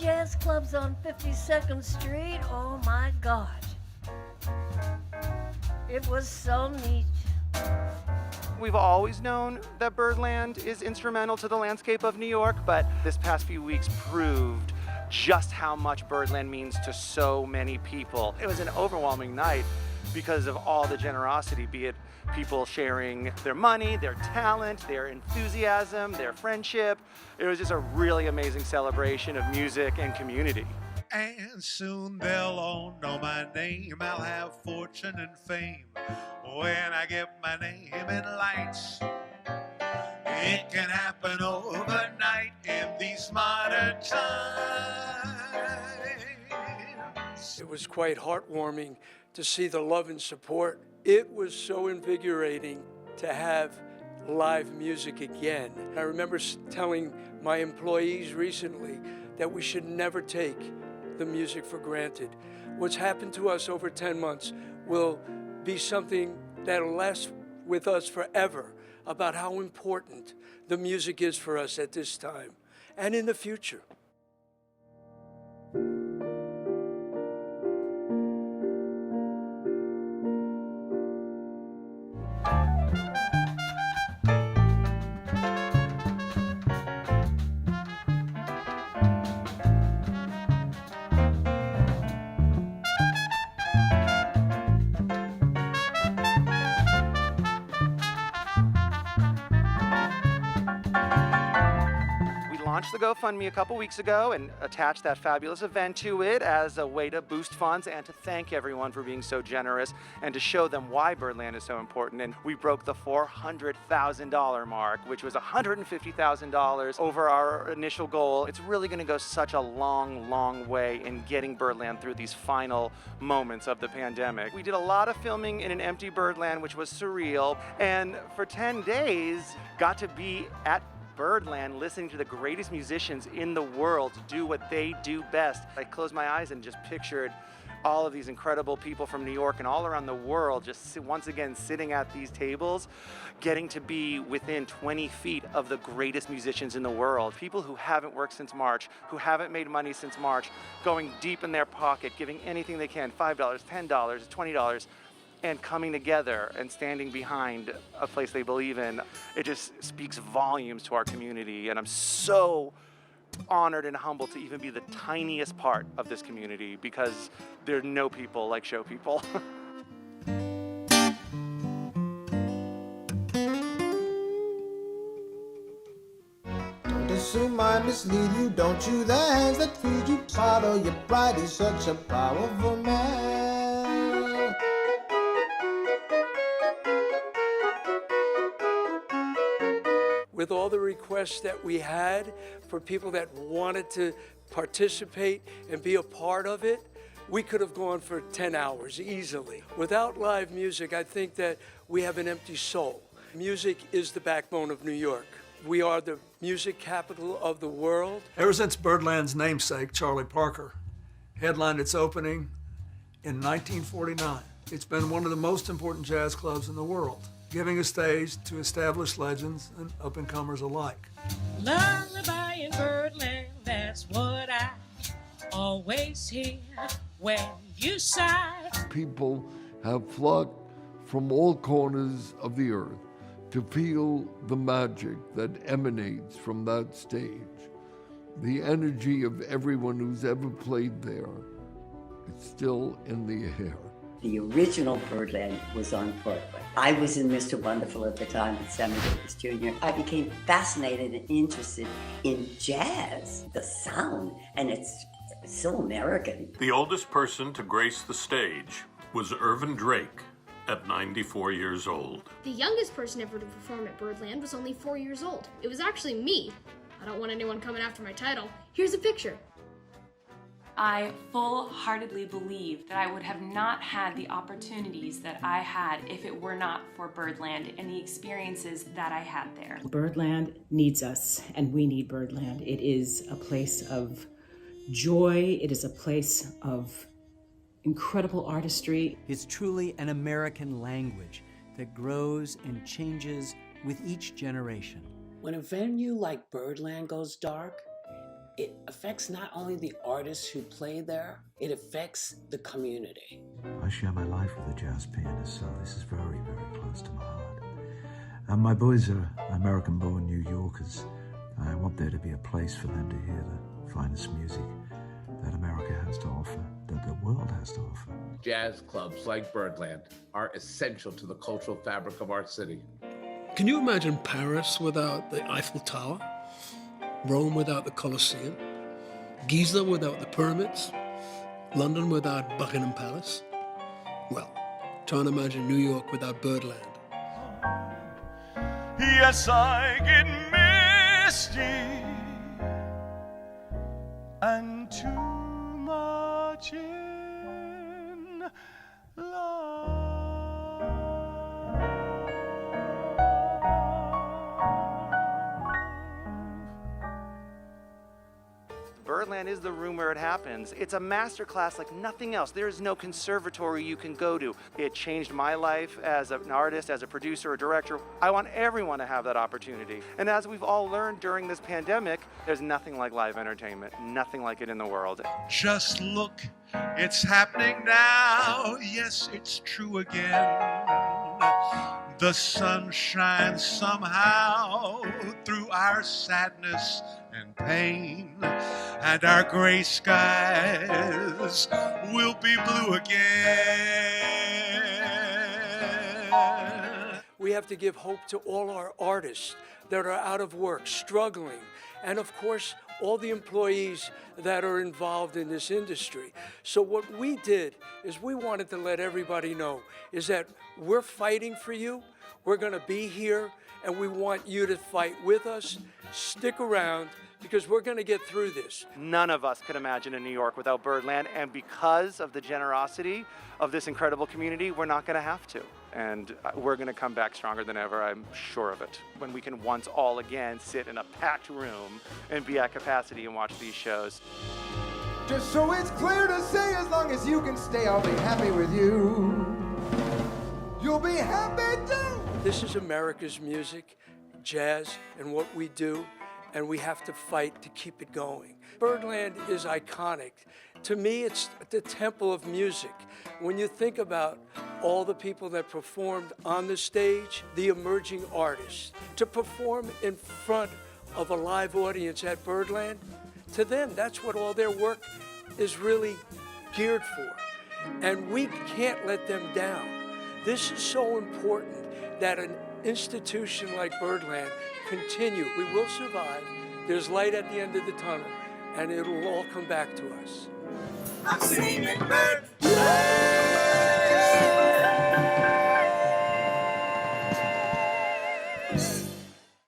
jazz clubs on 52nd Street, oh my God. It was so neat. We've always known that Birdland is instrumental to the landscape of New York, but this past few weeks proved just how much Birdland means to so many people. It was an overwhelming night because of all the generosity, be it people sharing their money, their talent, their enthusiasm, their friendship. It was just a really amazing celebration of music and community. And soon they'll all know my name. I'll have fortune and fame when I get my name in lights. It can happen overnight in these modern times. It was quite heartwarming to see the love and support. It was so invigorating to have live music again. I remember telling my employees recently that we should never take the music for granted. What's happened to us over 10 months will be something that'll last with us forever, about how important the music is for us at this time and in the future. Launched the GoFundMe a couple weeks ago and attached that fabulous event to it as a way to boost funds and to thank everyone for being so generous and to show them why Birdland is so important. And we broke the $400,000 mark, which was $150,000 over our initial goal. It's really going to go such a long, long way in getting Birdland through these final moments of the pandemic. We did a lot of filming in an empty Birdland, which was surreal, and for 10 days got to be at Birdland listening to the greatest musicians in the world do what they do best. I closed my eyes and just pictured all of these incredible people from New York and all around the world just once again sitting at these tables, getting to be within 20 feet of the greatest musicians in the world. People who haven't worked since March, who haven't made money since March, going deep in their pocket, giving anything they can, $5, $10, $20, and coming together and standing behind a place they believe in. It just speaks volumes to our community, and I'm so honored and humbled to even be the tiniest part of this community because there are no people like show people. Don't assume I mislead you, don't you? The hands that feed you, follow your pride. He's such a powerful man. With all the requests that we had for people that wanted to participate and be a part of it, we could have gone for 10 hours easily. Without live music, I think that we have an empty soul. Music is the backbone of New York. We are the music capital of the world. Ever since Birdland's namesake, Charlie Parker, headlined its opening in 1949, it's been one of the most important jazz clubs in the world, giving a stage to established legends and up-and-comers alike. Lullaby in Birdland, that's what I always hear when you sigh. People have flocked from all corners of the earth to feel the magic that emanates from that stage. The energy of everyone who's ever played there, it's still in the air. The original Birdland was on Broadway. I was in Mr. Wonderful at the time with Sammy Davis Jr. I became fascinated and interested in jazz, the sound, and it's so American. The oldest person to grace the stage was Irvin Drake at 94 years old. The youngest person ever to perform at Birdland was only 4 years old. It was actually me. I don't want anyone coming after my title. Here's a picture. I full-heartedly believe that I would have not had the opportunities that I had if it were not for Birdland and the experiences that I had there. Birdland needs us, and we need Birdland. It is a place of joy. It is a place of incredible artistry. It's truly an American language that grows and changes with each generation. When a venue like Birdland goes dark, it affects not only the artists who play there, it affects the community. I share my life with a jazz pianist, so this is very, very close to my heart. And my boys are American-born New Yorkers. I want there to be a place for them to hear the finest music that America has to offer, that the world has to offer. Jazz clubs like Birdland are essential to the cultural fabric of our city. Can you imagine Paris without the Eiffel Tower? Rome without the Colosseum? Giza without the pyramids? London without Buckingham Palace? Well, try and imagine New York without Birdland. Yes, I get misty and too much in love. Birdland is the room where it happens. It's a masterclass like nothing else. There is no conservatory you can go to. It changed my life as an artist, as a producer, a director. I want everyone to have that opportunity. And as we've all learned during this pandemic, there's nothing like live entertainment, nothing like it in the world. Just look, it's happening now. Yes, it's true again. The sun shines somehow through our sadness and pain, and our gray skies will be blue again. We have to give hope to all our artists that are out of work, struggling, and of course, all the employees that are involved in this industry. So what we did is we wanted to let everybody know is that we're fighting for you, we're gonna be here, and we want you to fight with us. Stick around, because we're gonna get through this. None of us could imagine a New York without Birdland, and because of the generosity of this incredible community, we're not gonna have to. And we're gonna come back stronger than ever, I'm sure of it. When we can once all again sit in a packed room and be at capacity and watch these shows. Just so it's clear to say, as long as you can stay, I'll be happy with you. You'll be happy too. This is America's music, jazz, and what we do, and we have to fight to keep it going. Birdland is iconic. To me, it's the temple of music. When you think about all the people that performed on the stage, the emerging artists, to perform in front of a live audience at Birdland, to them, that's what all their work is really geared for. And we can't let them down. This is so important that an institution like Birdland continue. We will survive. There's light at the end of the tunnel, and it'll all come back to us. I've seen it burn.